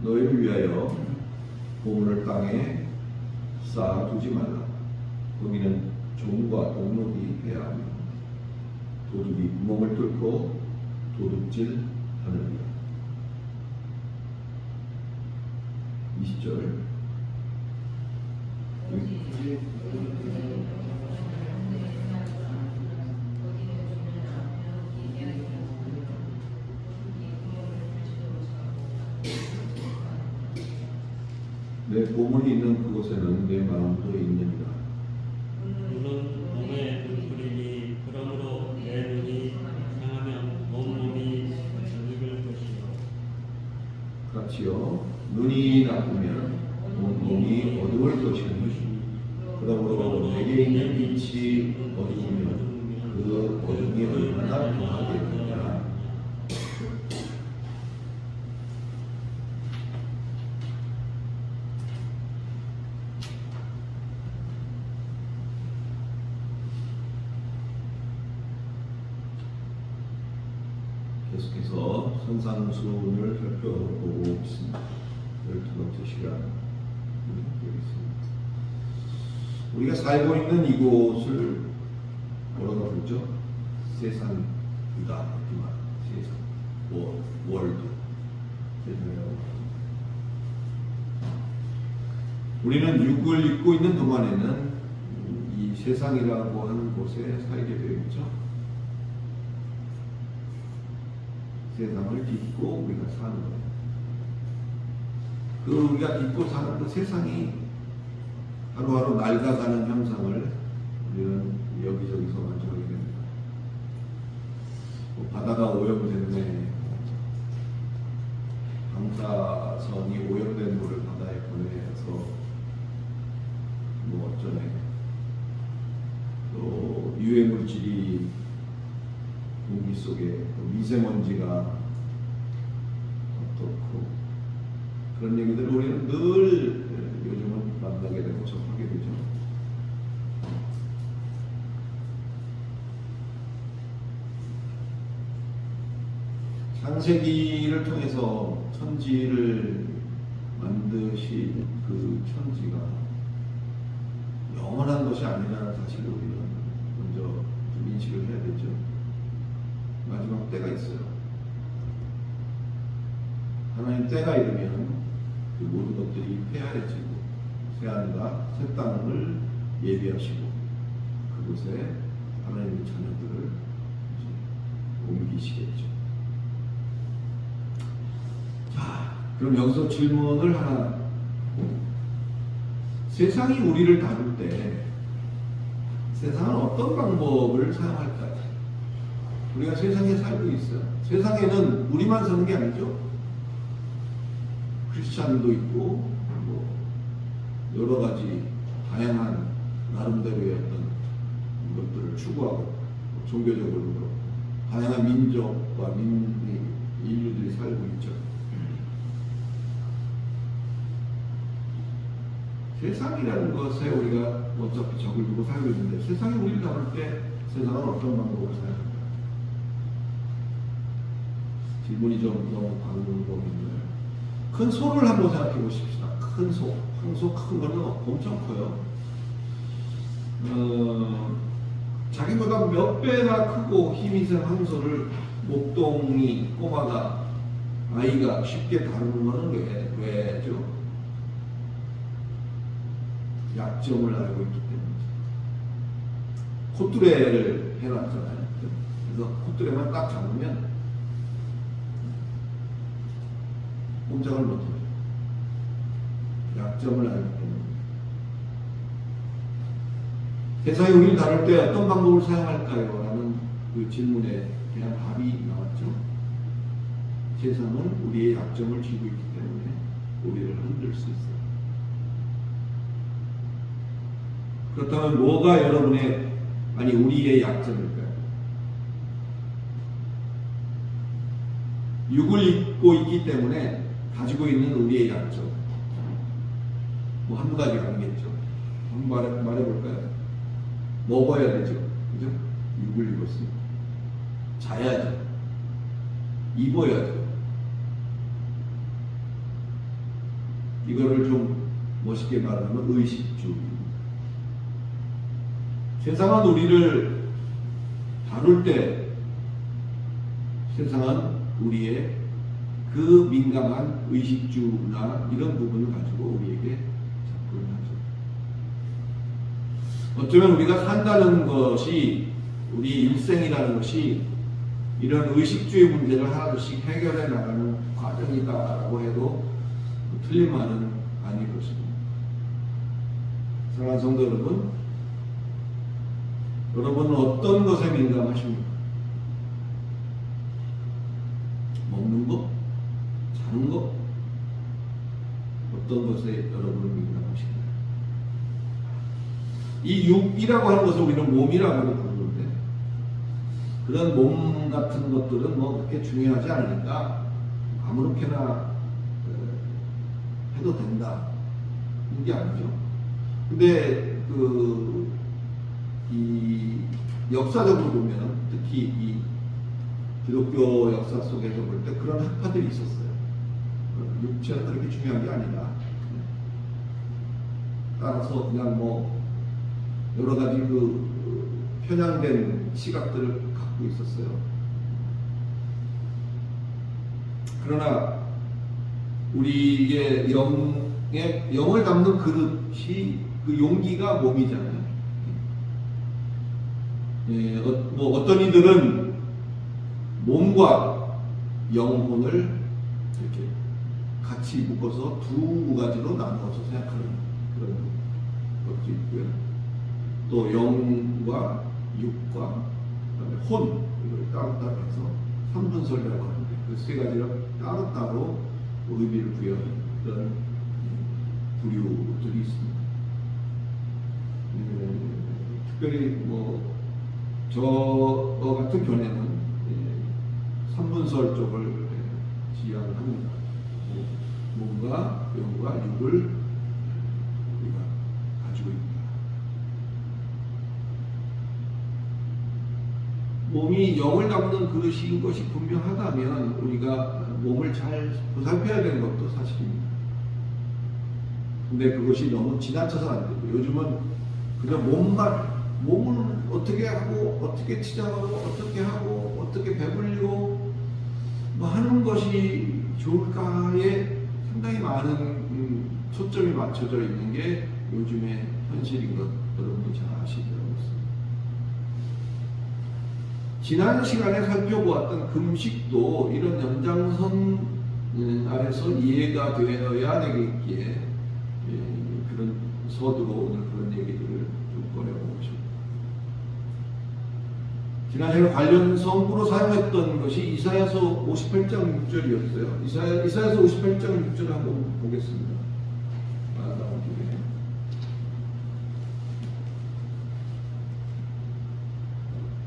너희를 위하여 보물을 땅에 쌓아두지 말라. 거기는 종과 동록이 해하며 도둑이 구멍을 뚫고 도둑질 하느니라. 20절. 내 보물이 있는 그곳에는 내 마음도 있느니라. 눈은 몸에 눈뿌리니 그러므로 내 눈이 상하면 온몸이 저녁을 것이요. 같이요. 눈이 나쁘면 온몸이 어두울 것이니 그러므로 내게 있는 빛이 어두우면 그 어둠이 얼마나 더하겠느냐. 계속해서 선상순을 살펴보고 있습니다. 12번째 시간 되겠습니다. 우리가 살고 있는 이곳을 뭐라고 부르죠? 세상이다. 세상, 월드, 세상이라고. 우리는 육을 입고 있는 동안에는 이 세상이라고 하는 곳에 살게 되어 있죠. 세상을 딛고 우리가 사는 거예요. 그 우리가 딛고 사는 그 세상이 하루하루 낡아가는 형상을 우리는 여기저기서 만져하게 됩니다. 바다가 오염됐네. 방사선이 오염된 물을 바다에 보내서 어쩌네. 또 유해물질이 공기 속에 미세먼지가 어떻고 그런 얘기들을 우리는 늘 요즘은 만나게 되고 접하게 되죠. 창세기를 통해서 천지를 만드신 그 천지가 영원한 것이 아니라는 사실을 우리는 먼저 인식을 해야 되죠. 마지막 때가 있어요. 하나님 때가 이르면 그 모든 것들이 폐하해지고 새하늘과 새 땅을 예비하시고 그곳에 하나님의 자녀들을 옮기시겠죠. 자, 그럼 여기서 질문을 하나. 세상이 우리를 다룰 때 세상은 어떤 방법을 사용할까요? 우리가 세상에 살고 있어요. 세상에는 우리만 사는 게 아니죠. 크리스찬도 있고 여러 가지 다양한 나름대로의 어떤 것들을 추구하고 종교적으로 다양한 민족과 인류들이 살고 있죠. 세상이라는 것에 우리가 어차피 적을 두고 살고 있는데 세상이 우리를 다룰 때 세상은 어떤 방법을 사용할까요? 질문이 좀 너무 광범위해요. 큰 소를 한번 생각해 보십시다. 큰 소. 황소 큰 거는 엄청 커요. 자기보다 몇 배나 크고 힘이 센 황소를 목동이 꼬마가 아이가 쉽게 다루는 거는 왜죠? 약점을 알고 있기 때문이죠. 콧뚜레를 해놨잖아요. 그래서 콧뚜레만 딱 잡으면 꼼짝을 못해요. 약점을 알기 때문에. 세상이 우리를 다룰 때 어떤 방법을 사용할까요? 라는 그 질문에 대한 답이 나왔죠. 세상은 우리의 약점을 쥐고 있기 때문에 우리를 흔들 수 있어요. 그렇다면 뭐가 우리의 약점일까요? 육을 입고 있기 때문에 가지고 있는 우리의 약점. 한두 가지가 아니겠죠. 한번 말해볼까요? 먹어야 되죠. 그죠? 육을 입었으니까. 자야죠. 입어야죠. 이거를 좀 멋있게 말하면 의식주. 세상은 우리를 다룰 때 세상은 우리의 그 민감한 의식주나 이런 부분을 가지고 우리에게 접근을 하죠. 어쩌면 우리가 산다는 것이, 우리 일생이라는 것이 이런 의식주의 문제를 하나둘씩 해결해 나가는 과정이다라고 해도 틀린 말은 아닐 것입니다. 사랑하는 성도 여러분, 여러분은 어떤 것에 민감하십니까? 먹는 것? 자는 것? 어떤 것에 여러분은 민감하신가요? 이 육이라고 하는 것을 우리는 몸이라고 부르는데, 그런 몸 같은 것들은 뭐 그렇게 중요하지 않으니까 아무렇게나 해도 된다, 이게 아니죠. 근데 이 역사적으로 보면, 특히 이 기독교 역사 속에서 볼 때 그런 학파들이 있었어요. 육체는 그렇게 중요한 게 아니다. 따라서 그냥 뭐 여러 가지 편향된 시각들을 갖고 있었어요. 그러나 우리의 영을 담는 그릇이, 그 용기가 몸이잖아요. 예, 뭐 어떤 이들은 몸과 영혼을 이렇게 같이 묶어서 두 가지로 나누어서 생각하는 그런 것도 있고요. 또 영과 육과 그다음에 혼, 이걸 따로따로 해서 삼분설이라고 하는데 그 세 가지를 따로따로 의미를 부여하는 그런 부류들이 있습니다. 특별히 뭐 저 같은 견해는 삼분설 쪽을 지향을 합니다. 몸과 영과 육을 우리가 가지고 있다. 몸이 영을 담는 그릇인 것이 분명하다면 우리가 몸을 잘 보살펴야 되는 것도 사실입니다. 근데 그것이 너무 지나쳐서 안 되고, 요즘은 그냥 몸을 어떻게 하고, 어떻게 치장하고, 어떻게 하고, 어떻게 배불리고 뭐 하는 것이 좋을까에 상당히 많은 초점이 맞춰져 있는 게 요즘의 현실인 것 여러분도 잘 아시리라고 했습니다. 지난 시간에 살펴보았던 금식도 이런 연장선 아래서 이해가 되어야 되겠기에 그런 서두로 오늘 그런 얘기들을 좀 꺼내보고 싶습니다. 지난 시간에 관련 성구로 사용했던 것이 이사야서 58장 6절이었어요. 이사야서 58장 6절 한번 보겠습니다. 나온 뒤에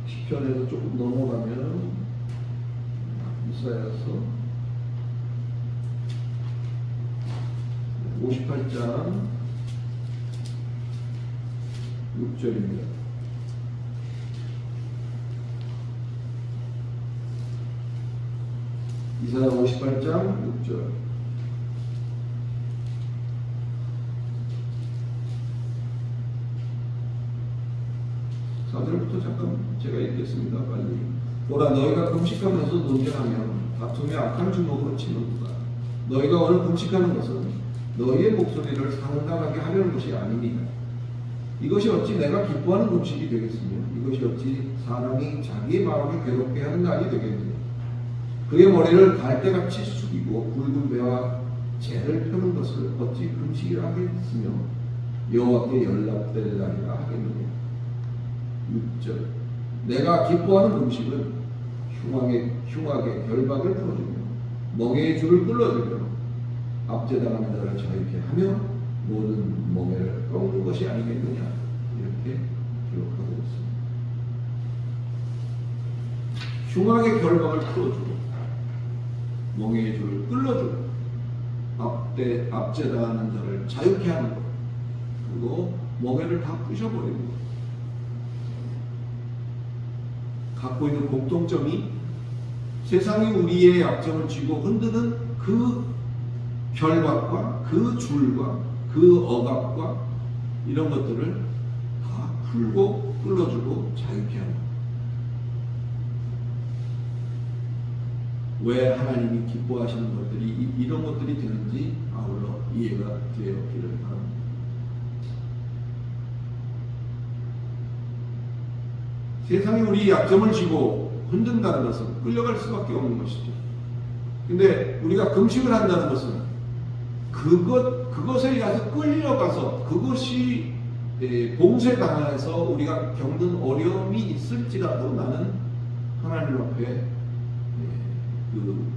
시편에서 조금 넘어가면 이사야서 58장 6절입니다. 이사야 58장 6절. 사절부터 잠깐 제가 읽겠습니다. 빨리. 보라, 너희가 금식하면서 논쟁하면 다툼의 악한 주먹으로 치는구나. 너희가 오늘 금식하는 것은 너희의 목소리를 상당하게 하려는 것이 아닙니다. 이것이 어찌 내가 기뻐하는 금식이 되겠으며, 이것이 어찌 사람이 자기의 마음을 괴롭게 하는 날이 되겠느냐. 그의 머리를 갈대같이 숙이고 굵은 배와 재를 펴는 것을 어찌 금식이라 하겠으며 여호와께 연락될 날이라 하겠느냐. 6절. 내가 기뻐하는 금식은 흉악의 결박을 풀어주며 멍에의 줄을 끌어주며 압제당하는 자를 자유케 하며 모든 멍에를 꺾는 것이 아니겠느냐. 이렇게 기록하고 있습니다. 흉악의 결박을 풀어주고 멍에의 줄을 끌어주고 압제당하는 자를 자유케 하는 것, 그리고 멍에를 다 부셔버리는 것. 갖고 있는 공통점이 세상이 우리의 약점을 쥐고 흔드는 그 결박과 그 줄과 그 억압과 이런 것들을 다 풀고 끌어주고 자유케 하는 것. 왜 하나님이 기뻐하시는 것들이 이런 것들이 되는지 아울러 이해가 되었기를 바랍니다. 세상이 우리 약점을 쥐고 흔든다는 것은 끌려갈 수밖에 없는 것이죠. 근데 우리가 금식을 한다는 것은 그것에 의해서 끌려가서 그것이 봉쇄당해서 우리가 겪는 어려움이 있을지라도 나는 하나님 앞에 그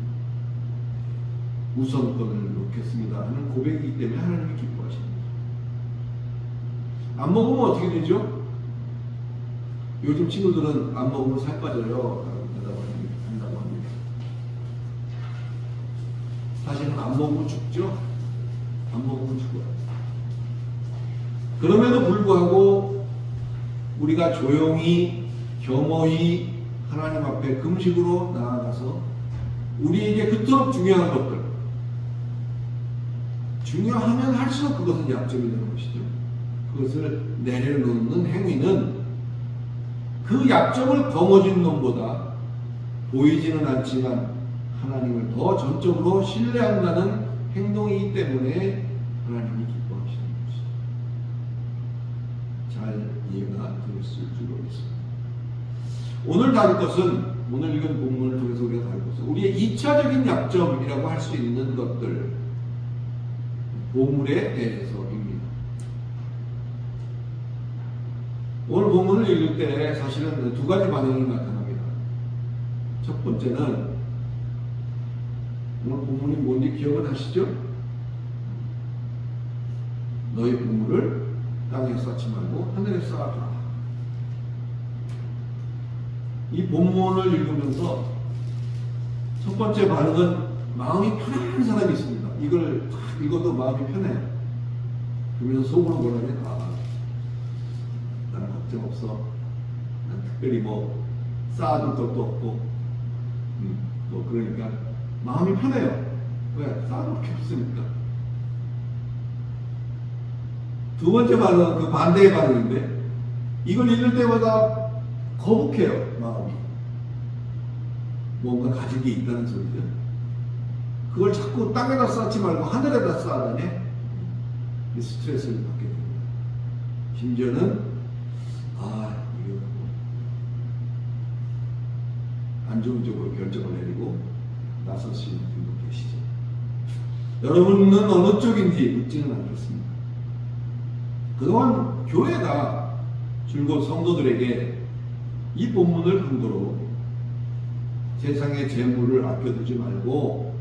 우선권을 놓겠습니다 하는 고백이기 때문에 하나님이 기뻐하십니다. 안 먹으면 어떻게 되죠? 요즘 친구들은 안 먹으면 살 빠져요 한다고 합니다. 사실은 안 먹으면 죽죠? 안 먹으면 죽어요. 그럼에도 불구하고 우리가 조용히 겸허히 하나님 앞에 금식으로 나아가서 우리에게 그토록 중요한 것들, 중요하면 할수록 그것은 약점이 되는 것이죠. 그것을 내려놓는 행위는 그 약점을 거머쥔 놈보다 보이지는 않지만 하나님을 더 전적으로 신뢰한다는 행동이기 때문에 하나님이 기뻐하시는 것이죠. 잘 이해가 되었을 줄 모르겠습니다. 오늘 다룰 것은, 오늘 읽은 본문을 통해서 우리가 다룰 것은 우리의 2차적인 약점이라고 할 수 있는 것들, 보물에 대해서입니다. 오늘 본문을 읽을 때 사실은 두 가지 반응이 나타납니다. 첫 번째는, 오늘 본문이 뭔지 기억을 하시죠? 너희 보물을 땅에 쌓지 말고 하늘에 쌓아두라. 이 본문을 읽으면서 첫 번째 반응은 마음이 편한 사람이 있습니다. 이걸 딱 읽어도 마음이 편해요. 그러면서 속으로 뭐라면, 나는 걱정 없어. 난 특별히 뭐 쌓아둘 것도 없고, 뭐 그러니까 마음이 편해요. 왜? 쌓아둘 게 없으니까. 두 번째 반응은 그 반대의 반응인데, 이걸 읽을 때마다 거북해요, 마음이. 뭔가 가진 게 있다는 소리죠. 그걸 자꾸 땅에다 쌓지 말고 하늘에다 쌓아다니 스트레스를 받게 됩니다. 심지어는 이거 안 좋은 쪽으로 결정을 내리고 나서시는 분도 계시죠. 여러분은 어느 쪽인지 묻지는 않겠습니다. 그동안 교회가 줄곧 성도들에게 이 본문을 근거로 세상의 재물을 아껴두지 말고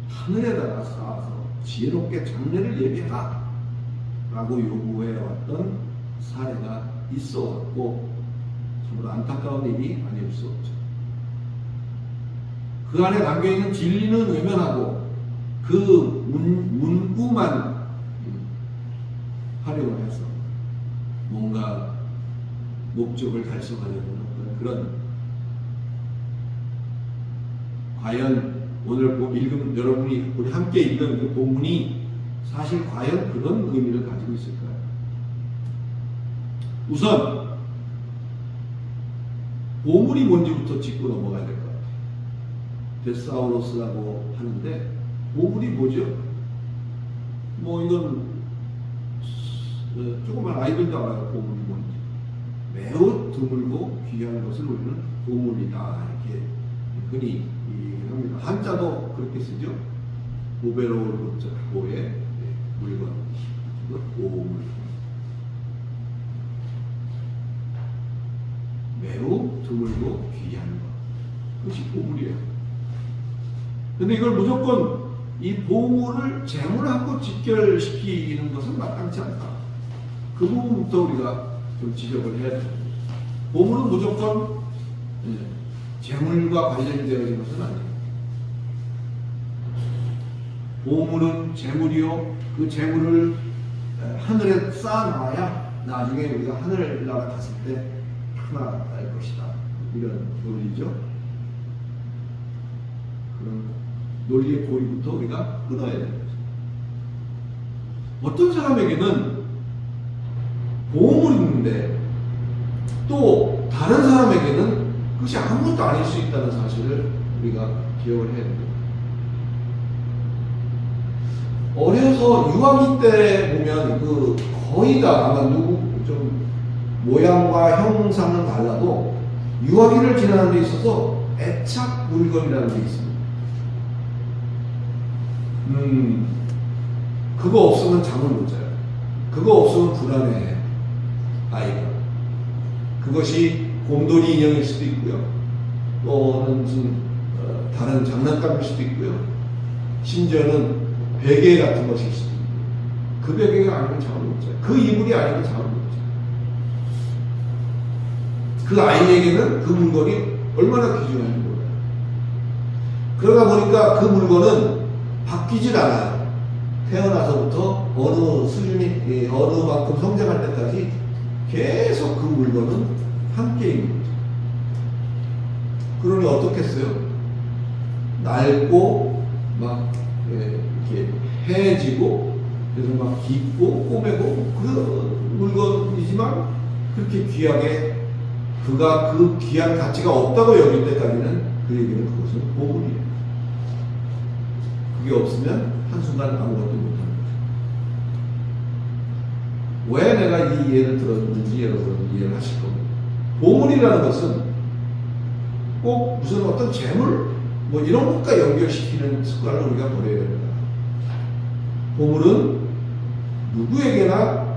하늘에다가 쌓아서 지혜롭게 장래를 예비해라 라고 요구해왔던 사례가 있어왔고 참으로 안타까운 일이 아닐 수 없죠. 그 안에 담겨있는 진리는 외면하고 그 문구만 활용을 해서 뭔가 목적을 달성하려는 어떤 그런, 과연 오늘 읽은 여러분이 우리 함께 읽은 그 본문이 사실 과연 그런 의미를 가지고 있을까요? 우선 보물이 뭔지부터 짚고 넘어가야 될 것 같아요. 데사우로스라고 하는데 보물이 뭐죠? 뭐 이건 조그만 아이들도 알아요. 보물이 뭔지. 매우 드물고 귀한 것을 우리는 보물이다 이렇게 흔히 얘기합니다. 한자도 그렇게 쓰죠. 보배로울 보에 물건, 보물. 매우 드물고 귀한 것, 그것이 보물이에요. 근데 이걸 무조건 이 보물을 재물하고 직결시키는 것은 마땅치 않다. 그 부분부터 우리가 좀 지적을 해야 됩니다. 보물은 무조건 재물과 관련되어 있는 것은 아니에요. 보물은 재물이요, 그 재물을 하늘에 쌓아놔야 나중에 우리가 하늘을 날아갔을 때 하나 날 것이다. 이런 논리죠. 그런 논리의 고리부터 우리가 끊어야 되는 거죠. 어떤 사람에게는 보물이 있는데 또 다른 사람에게는 그것이 아무것도 아닐 수 있다는 사실을 우리가 기억을 해야 됩니다. 어려서 유아기 때 보면 그 거의 다 아마 누구 좀 모양과 형상은 달라도 유아기를 지나는 데 있어서 애착 물건이라는 게 있습니다. 그거 없으면 잠을 못 자요. 그거 없으면 불안해 아이가. 그것이 곰돌이 인형일 수도 있고요. 또는 무슨 다른 장난감일 수도 있고요. 심지어는 베개 같은 것일 수도 있고. 그 베개가 아니면 잠을 못 자요. 그 이불이 아니면 잠을 못 자요. 그 아이에게는 그 물건이 얼마나 귀중한지 몰라요. 그러다 보니까 그 물건은 바뀌질 않아요. 태어나서부터 어느 수준이, 어느 만큼 성장할 때까지 계속 그 물건은 함께 있는 거죠. 그러니 어떻겠어요? 낡고, 막, 이렇게 해지고, 그래서 막 깊고, 꼬매고, 그 물건이지만, 그렇게 귀하게, 그가 그 귀한 가치가 없다고 여길 때까지는 그에게는 그것은 보물이에요. 그게 없으면 한순간 아무것도 못하는 거죠. 왜 내가 이 예를 들었는지 여러분 이해를 하실 겁니다. 보물이라는 것은 꼭 무슨 어떤 재물 뭐 이런 것과 연결시키는 습관을 우리가 버려야 됩니다. 보물은 누구에게나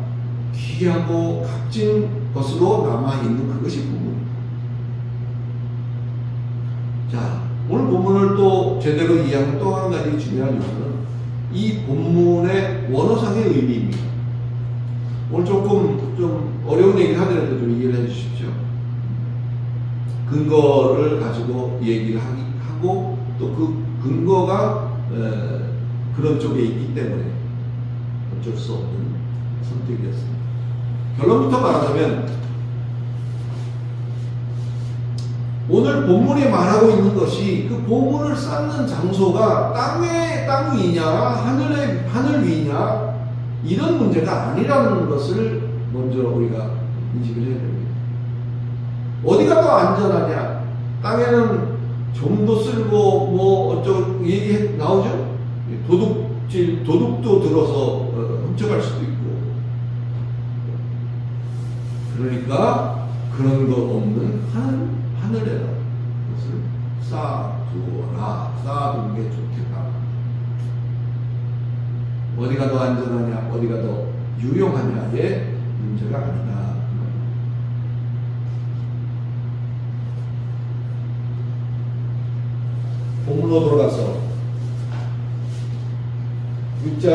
귀하고 값진 것으로 남아있는 그것이 보물입니다. 자, 오늘 본문을 또 제대로 이해하는 또 한 가지 중요한 요소는 이 본문의 원어상의 의미입니다. 오늘 조금 좀 어려운 얘기를 하더라도 좀 이해를 해 주십시오. 근거를 가지고 얘기를 하고 또 그 근거가 그런 쪽에 있기 때문에 어쩔 수 없는 선택이었습니다. 결론부터 말하자면 오늘 본문이 말하고 있는 것이 그 보물을 쌓는 장소가 땅 위냐 하늘 위냐 이런 문제가 아니라는 것을 먼저 우리가 인식을 해야 됩니다. 어디가 더 안전하냐? 땅에는 좀도 쓸고 뭐 어쩌고 얘기 나오죠? 도둑도 들어서 훔쳐갈 수도 있고. 그러니까 그런 것 없는 하늘에다 그것을 쌓아두어라. 쌓아두는 게 좋겠다. 어디가 더 안전하냐, 어디가 더 유용하냐의 문제가 아니다. 본문으로 돌아가서 6장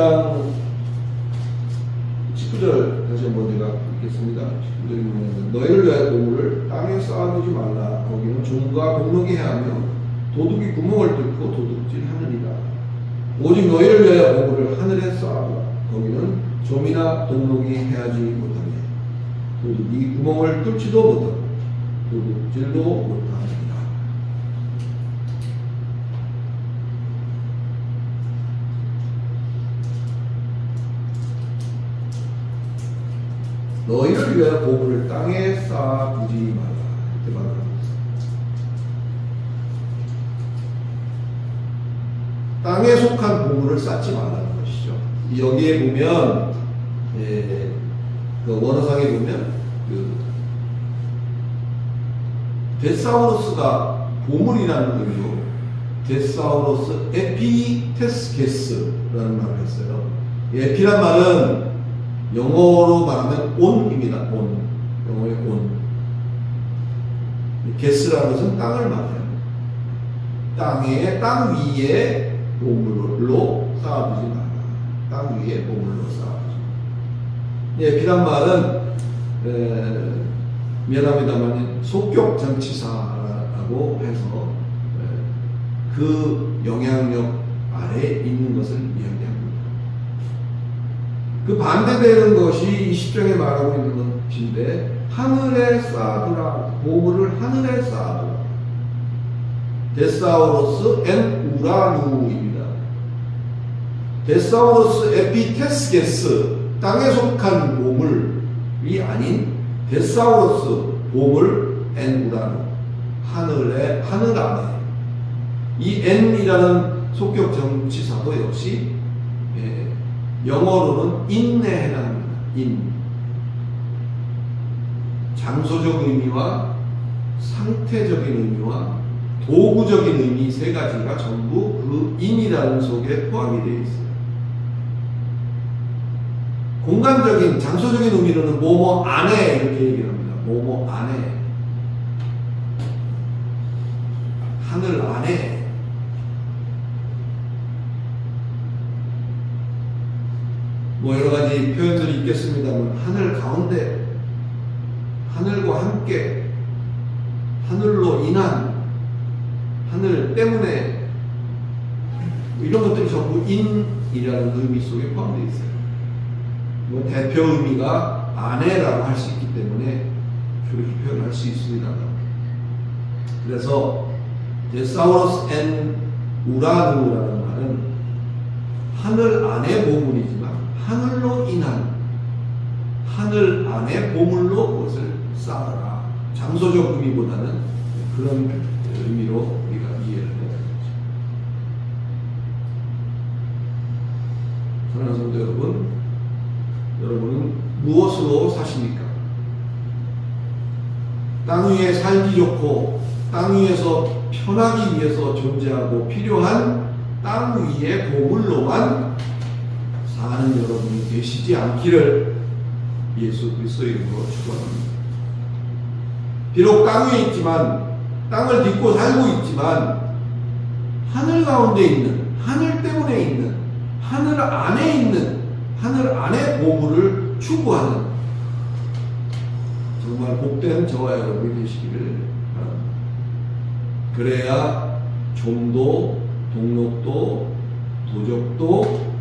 19절 다시 한번 제가 읽겠습니다. 19절에 보면 너희를 위하여 보물을 땅에 쌓아두지 말라. 거기는 종과 동록이 해하며 도둑이 구멍을 뚫고 도둑질하느니라. 오직 너희를 위하여 보물을 하늘에 쌓아두라. 거기는 좀이나 동록이 해하지 못하며 도둑이 구멍을 뚫지도 못하고 도둑질도 못하느니라. 너희를 위하여 보물을 땅에 쌓아두지 말라. 이렇게 말합니다. 땅에 속한 보물을 쌓지 말라는 것이죠. 여기에 보면 그 원어상에 보면 그 데사우루스가 보물이라는 의미로 데사우루스 에피테스게스라는 말을 했어요. 에피란 말은 영어로 말하면 온입니다. 온. 영어의 온. 게스라는 것은 땅을 말해요. 땅 위에 보물로 쌓아두지 마라. 땅 위에 보물로 쌓아두지 마라. 에피란 말은 미안합니다만 속격장치사라고 해서 그 영향력 아래에 있는 것을 이야기합니다. 그 반대되는 것이 20장에 말하고 있는 것인데 하늘에 쌓아두라. 보물을 하늘에 쌓아두라. 데사우로스 엔 우라누입니다. 데사우루스 에피테스게스 땅에 속한 보물이 아닌 데사우루스 보물 엔 우라노 하늘 안에 이 n이라는 속격 정치사도 역시 영어로는 in에 해당합니다. in 장소적 의미와 상태적인 의미와 도구적인 의미 세 가지가 전부 그 in이라는 속에 포함이 되어 있어요. 공간적인 장소적인 의미로는 뭐뭐 안에 이렇게 얘기합니다. 뭐뭐 안에 하늘 안에 뭐 여러 가지 표현들이 있겠습니다만 하늘 가운데 하늘과 함께 하늘로 인한 하늘 때문에 이런 것들이 전부 인이라는 의미 속에 포함되어 있어요. 뭐 대표 의미가 안에라고 할 수 있기 때문에 그렇게 표현할 수 있습니다. 그래서 데사우루스 엔 우라누라는 말은 하늘 안의 보물이지만 하늘로 인한 하늘 안의 보물로 그것을 쌓아라. 장소적 의미보다는 그런 의미로 우리가 이해를 해야 되죠. 사랑하는 성도 여러분, 여러분은 무엇으로 사십니까? 땅 위에 살기 좋고 땅 위에서 편하기 위해서 존재하고 필요한 땅 위의 보물로만 사는 여러분이 되시지 않기를 예수 그리스도 이름으로 축원합니다. 비록 땅 위에 있지만 땅을 딛고 살고 있지만 하늘 가운데 있는 하늘 때문에 있는 하늘 안에 있는 하늘 안의 보물을 추구하는 정말 복된 저와 여러분이 되시기를 바랍니다. 그래야 좀도 동록도 도적도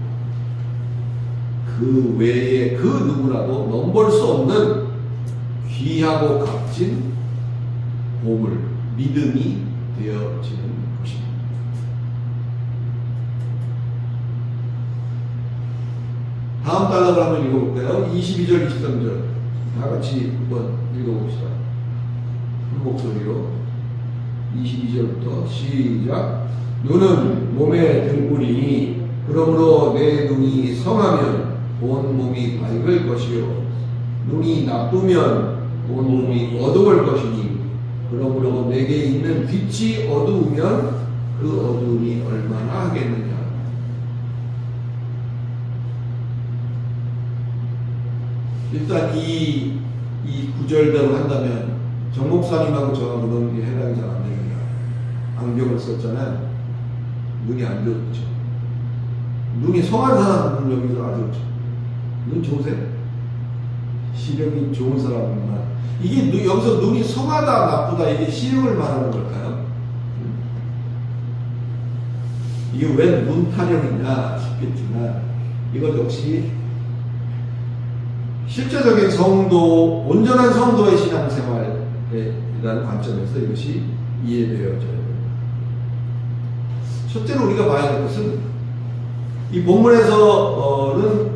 그 외에 그 누구라도 넘볼 수 없는 귀하고 값진 보물, 믿음이 되어지는 것입니다. 다음 단락을 한번 읽어볼까요? 22절, 23절 다 같이 한번 읽어봅시다. 한 목소리로 22절부터 시작. 눈은 몸의 등불이니 그러므로 내 눈이 성하면 온 몸이 밝을 것이요 눈이 나쁘면 온 몸이 어두울 것이니 그러므로 내게 있는 빛이 어두우면 그 어두움이 얼마나 하겠느냐. 일단 이 구절대로 한다면 정 목사님하고 저하고는 해당이 잘 안 됩니다. 안경을 썼잖아요. 눈이 안 좋죠. 눈이 성한 사람은 여기서 아주 눈 좋으세요? 시력이 좋은 사람만 이게 여기서 눈이 성하다 나쁘다 이게 시력을 말하는 걸까요? 이게 왜 눈 타령이냐 싶겠지만 이것 역시 실제적인 성도, 온전한 성도의 신앙생활이라는 관점에서 이것이 이해되어져야 됩니다. 첫째로 우리가 봐야 할 것은 이 본문에서는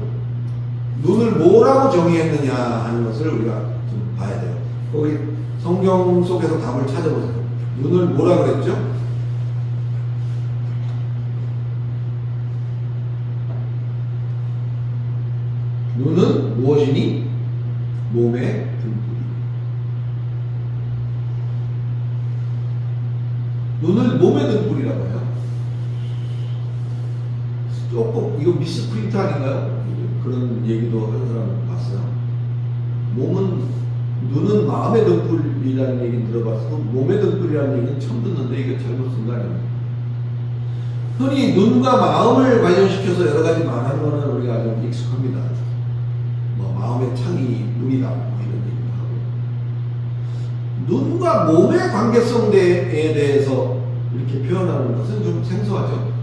눈을 뭐라고 정의했느냐 하는 것을 우리가 좀 봐야 돼요. 거기 성경 속에서 답을 찾아보세요. 눈을 뭐라 그랬죠? 눈은 무엇이니? 몸의 등불이. 눈을 몸의 등불이라고 해요. 조금 이거 미스프린트 아닌가요? 그런 얘기도 하는 사람 봤어요. 눈은 마음의 등불이라는 얘기는 들어봤어도 몸의 등불이라는 얘기는 처음 듣는데 이게 잘못 쓴 거 아닙니까? 흔히 눈과 마음을 관련시켜서 여러 가지 말하는 거는 우리가 좀 익숙합니다. 뭐 마음의 창이 눈이다 뭐 이런 얘기도 하고 눈과 몸의 관계성에 대해서 이렇게 표현하는 것은 좀 생소하죠.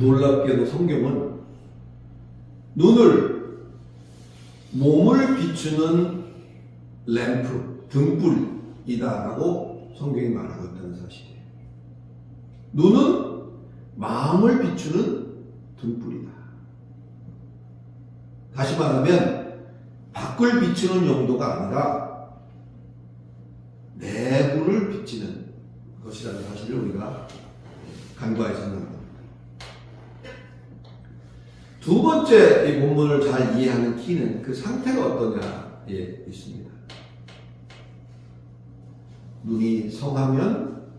놀랍게도 성경은 눈을 몸을 비추는 램프, 등불이다라고 성경이 말하고 있다는 사실이에요. 눈은 마음을 비추는 등불이다. 다시 말하면 밖을 비추는 용도가 아니라 내부를 비치는 것이라는 사실을 우리가 간과해서는 안 됩니다. 두 번째 이 본문을 잘 이해하는 키는 그 상태가 어떠냐에 있습니다. 눈이 성하면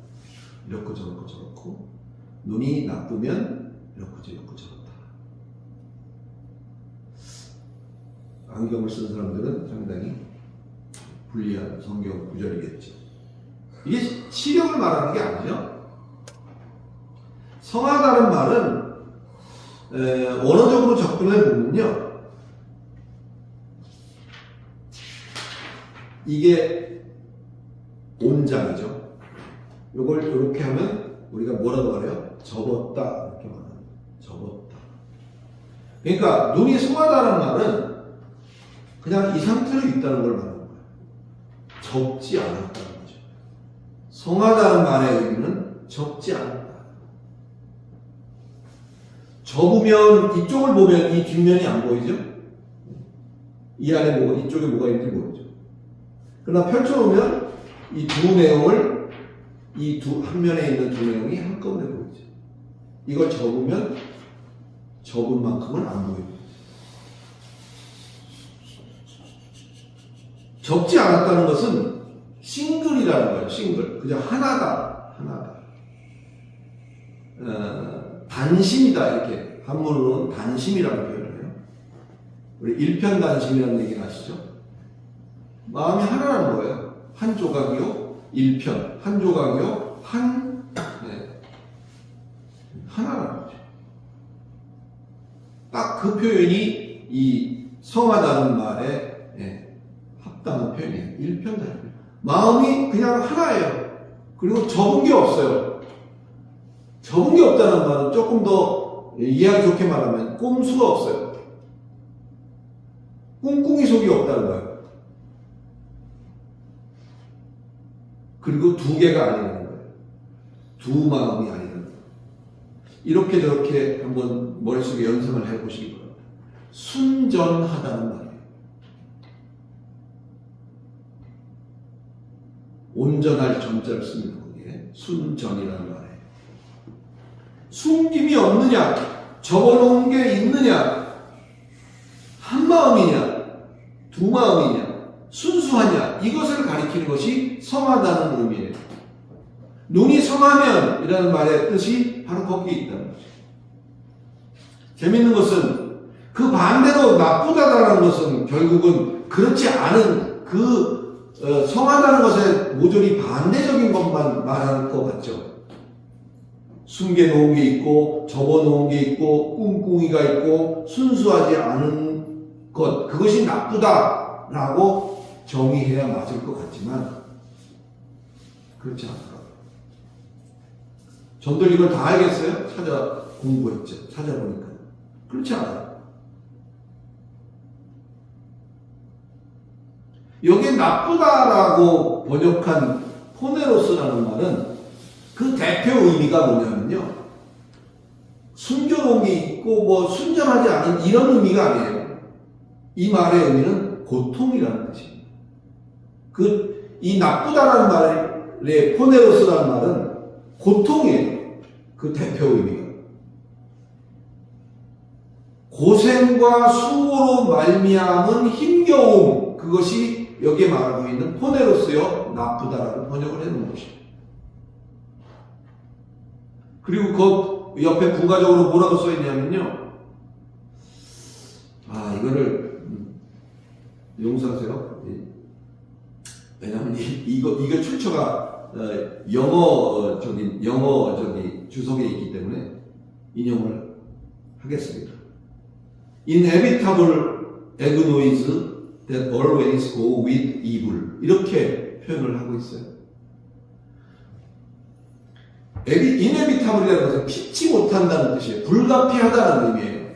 이렇고 저렇고 저렇고, 눈이 나쁘면 이렇고 저렇고 저렇다. 안경을 쓴 사람들은 상당히 불리한 성경 구절이겠죠. 이게 시력을 말하는 게 아니죠. 성하다는 말은 원어적으로 접근해 보면요, 이게 온장이죠. 이걸 이렇게 하면 우리가 뭐라고 말해요? 접었다, 이렇게 말합니다. 접었다. 그러니까 눈이 성하다는 말은 그냥 이 상태로 있다는 걸 말하는 거예요. 접지 않았다는 거죠. 성하다는 말의 의미는 접지 않았다. 접으면 이쪽을 보면 이 뒷면이 안 보이죠? 이 안에 뭐가, 이쪽에 뭐가 있는지 보이죠? 그러나 펼쳐놓으면 이 두 내용을, 이 한 면에 있는 두 내용이 한꺼번에 보이죠. 이걸 접으면 접은 만큼은 안 보입니다. 접지 않았다는 것은 싱글이라는 거예요. 싱글. 그저 하나다. 하나다. 단심이다. 이렇게 한문으로는 단심이라고 표현을 해요. 우리 일편단심이라는 얘기는 아시죠? 마음이 하나라는 거예요. 한 조각이요, 일편. 한 조각이요, 하나라는 거죠. 딱 그 표현이 이 성하다는 말에 합당한 표현이에요. 일편단심. 마음이 그냥 하나예요. 그리고 접은 게 없어요. 접은 게 없다는 말은 조금 더 이해하기 좋게 말하면 꼼수가 없어요. 꿍꿍이 속이 없다는 거예요. 그리고 두 개가 아니라는 거예요. 두 마음이 아니라는 거예요. 이렇게 저렇게 한번 머릿속에 연상을 해보시기 바랍니다. 순전하다는 말이에요. 온전할 전자를 씁니다. 거기에 순전이라는 말이에요. 숨김이 없느냐, 접어놓은 게 있느냐, 한 마음이냐, 두 마음이냐, 순수하냐, 이것을 가리키는 것이 성하다는 의미예요. 눈이 성하면 이라는 말의 뜻이 바로 거기에 있다는 거죠. 재밌는 것은 그 반대로 나쁘다라는 것은 결국은 그렇지 않은 성하다는 것에 모조리 반대적인 것만 말하는 것 같죠. 숨겨놓은 게 있고, 접어놓은 게 있고, 꿍꿍이가 있고, 순수하지 않은 것, 그것이 나쁘다라고 정의해야 맞을 것 같지만 그렇지 않더라고요. 전들 이걸 다 알겠어요? 찾아 공부했죠. 찾아보니까 그렇지 않아요. 여기에 나쁘다라고 번역한 포네로스라는 말은 그 대표 의미가 뭐냐면요, 숨겨놓은 게 있고 순전하지 않은 이런 의미가 아니에요. 이 말의 의미는 고통이라는 뜻입니다. 이 나쁘다라는 말의 포네로스라는 말은 고통이에요. 그 대표 의미가. 고생과 수고로 말미암은 힘겨움, 그것이 여기에 말하고 있는 포네로스여 나쁘다라고 번역을 해놓은 것입니다. 그리고 그 옆에 부가적으로 뭐라고 써있냐면요, 이거를 용서하세요. 왜냐하면 이거 출처가 영어 주석에 있기 때문에 인용을 하겠습니다. Inevitable agonies that always go with evil, 이렇게 표현을 하고 있어요. inevitable이라는 것은 피치 못한다는 뜻이에요. 불가피하다는 의미예요.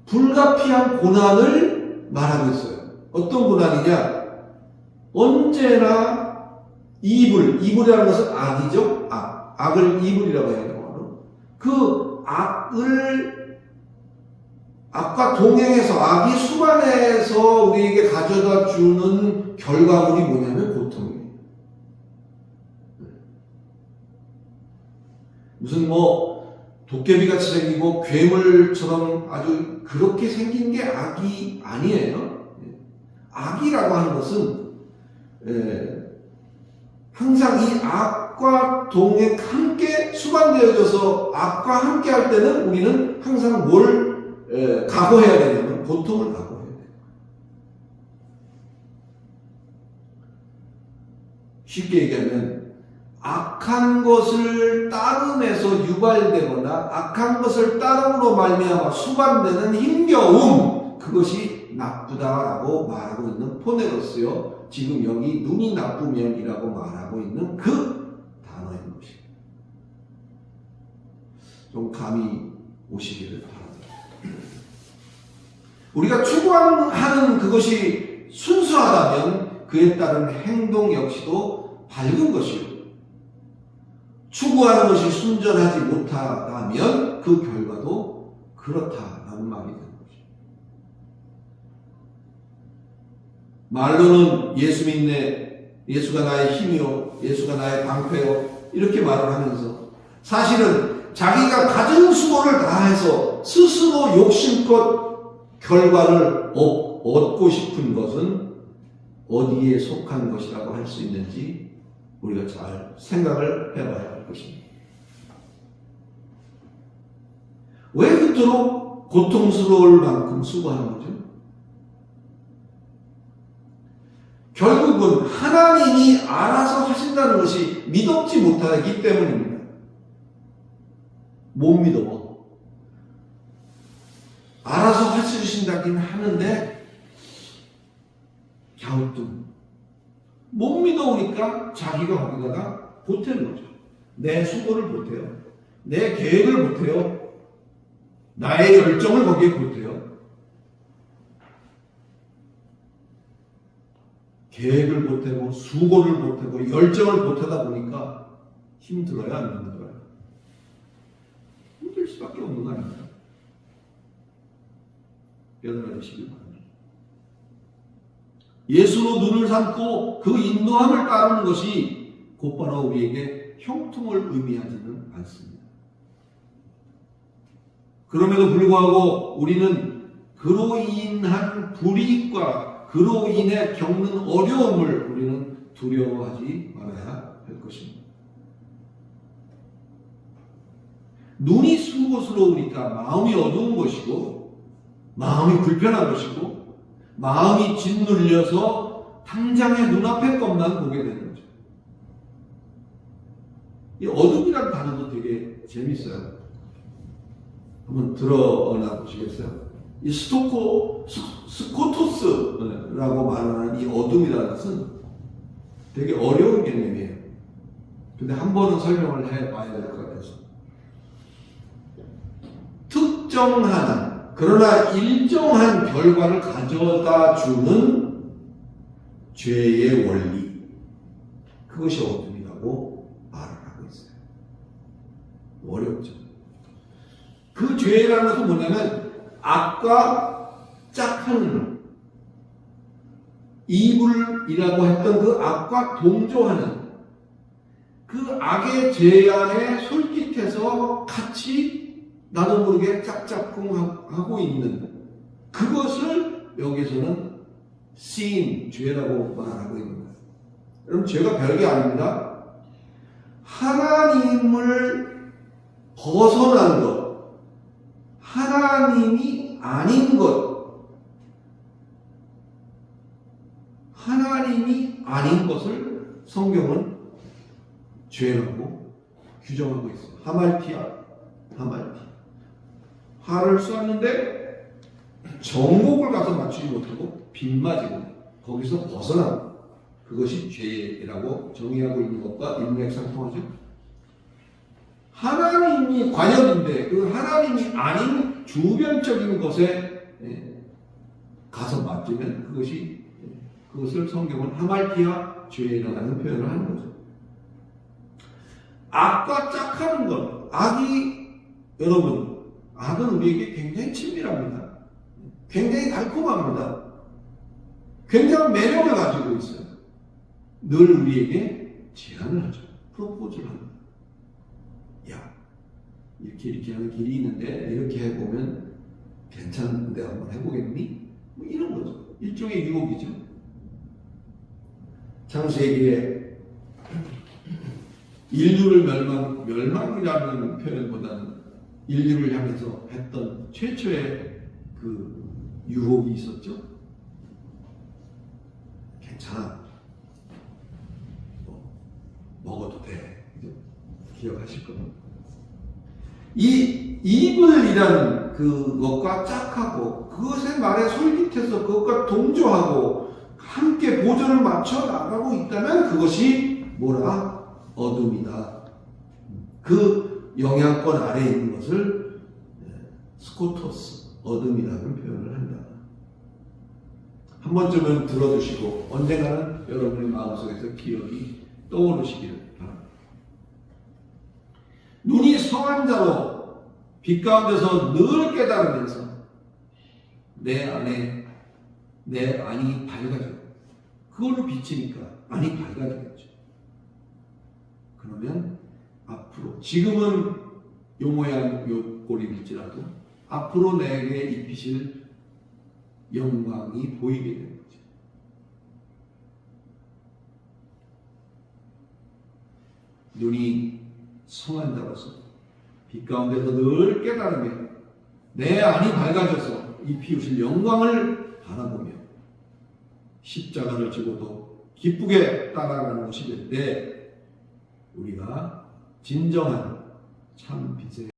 불가피한 고난을 말하고 있어요. 어떤 고난이냐? 언제나 이불이라는 것은 악이죠. 악을 이불이라고 해야 되고, 그 악과 동행해서 악이 수반해서 우리에게 가져다 주는 결과물이 뭐냐면 고통이에요. 무슨 도깨비같이 생기고 괴물처럼 아주 그렇게 생긴 게 악이 아니에요. 악이라고 하는 것은 항상 이 악과 동행 함께 수반되어져서 악과 함께 할 때는 우리는 항상 뭘 각오해야 되냐면 고통을 각오해야 돼요. 쉽게 얘기하면 악한 것을 따름에서 유발되거나 악한 것을 따름으로 말미암아 수반되는 힘겨움, 그것이 나쁘다라고 말하고 있는 포네로스요. 지금 여기 눈이 나쁘면이라고 말하고 있는 그 단어인 것입니다. 좀 감이 오시기를 바랍니다. 우리가 추구하는 그것이 순수하다면 그에 따른 행동 역시도 밝은 것이요. 추구하는 것이 순전하지 못하다면 그 결과도 그렇다라는 말이 되는 것이죠. 말로는 예수 믿네, 예수가 나의 힘이요, 예수가 나의 방패요, 이렇게 말을 하면서 사실은 자기가 가진 수고를 다해서 스스로 욕심껏 결과를 얻고 싶은 것은 어디에 속한 것이라고 할 수 있는지 우리가 잘 생각을 해봐야 할 것입니다. 왜 그토록 고통스러울 만큼 수고하는 거죠? 결국은 하나님이 알아서 하신다는 것이 믿지 못하기 때문입니다. 못 믿어. 알아서 해주신다긴 하는데 갸우뚱. 못 믿어오니까 자기가 거기다가 보태는 거죠. 내 수고를 보태요. 내 계획을 보태요. 나의 열정을 거기에 보태요. 계획을 보태고 수고를 보태고 열정을 보태다 보니까 힘들어요, 안 힘들어요? 힘들 수밖에 없는 거 아닙니까? 깨달아지시길 바랍니다. 예수로 눈을 삼고 그 인도함을 따르는 것이 곧바로 우리에게 형통을 의미하지는 않습니다. 그럼에도 불구하고 우리는 그로 인한 불이익과 그로 인해 겪는 어려움을 우리는 두려워하지 말아야 할 것입니다. 눈이 수고스러우니까 마음이 어두운 것이고 마음이 불편한 것이고 마음이 짓눌려서 당장의 눈앞의 것만 보게 되는 거죠. 이 어둠이라는 단어도 되게 재밌어요. 한번 드러나 보시겠어요? 이 스코토스라고 말하는 이 어둠이라는 것은 되게 어려운 개념이에요. 근데 한 번은 설명을 해봐야 될 것 같아서. 특정한, 그러나 일정한 결과를 가져다 주는 죄의 원리, 그것이 어둠이라고 말을 하고 있어요. 어렵죠. 그 죄라는 것은 뭐냐면 악과 짝하는, 이불이라고 했던 그 악과 동조하는, 그 악의 죄 안에 솔깃해서 같이 나도 모르게 짝짝꿍하고 있는 그것을 여기서는 sin, 죄라고 말하고 있는 거예요. 여러분, 죄가 별게 아닙니다. 하나님을 벗어난 것, 하나님이 아닌 것, 하나님이 아닌 것을 성경은 죄라고 규정하고 있어요. 하말티아. 활을 쏘았는데 정곡을 가서 맞추지 못하고 빗 맞이고 거기서 벗어난 그것이 죄라고 정의하고 있는 것과 일맥상통하죠. 하나님이 관역인데 그 하나님이 아닌 주변적인 것에 가서 맞으면 그것을 성경은 하말티아 죄라는 표현을 하는 거죠. 악과 짝하는 것, 여러분, 악은 우리에게 굉장히 친밀합니다. 굉장히 달콤합니다. 굉장한 매력을 가지고 있어요. 늘 우리에게 제안을 하죠. 프로포즈를 합니다. 야, 이렇게 하는 길이 있는데 이렇게 해보면 괜찮은데 한번 해보겠니? 뭐 이런 거죠. 일종의 유혹이죠. 창세기에 인류를 멸망이라는 표현보다는 인류를 향해서 했던 최초의 그 유혹이 있었죠. 괜찮아. 먹어도 돼. 기억하실 겁니다. 이 이블이라는 그것과 짝하고 그것의 말에 솔깃해서 그것과 동조하고 함께 보조를 맞춰 나가고 있다면 그것이 뭐라? 어둠이다. 그 영향권 아래에 있는 것을 스코토스, 어둠이라는 표현을 한다. 한 번쯤은 들어주시고 언젠가는 여러분의 마음속에서 기억이 떠오르시기를 바랍니다. 눈이 성한 자로 빛 가운데서 늘 깨달으면서 내 안이 밝아져. 그걸로 비치니까 안이 밝아지겠죠. 그러면 앞으로 지금은 요 모양 요 꼴일지라도 앞으로 내게 입히실 영광이 보이게 되는 거죠. 눈이 성한 자로서 빛 가운데서 늘 깨달으며 내 안이 밝아져서 이 피우실 영광을 바라보며 십자가를 지고도 기쁘게 따라가는 것이 될 때 우리가 진정한 참 빛의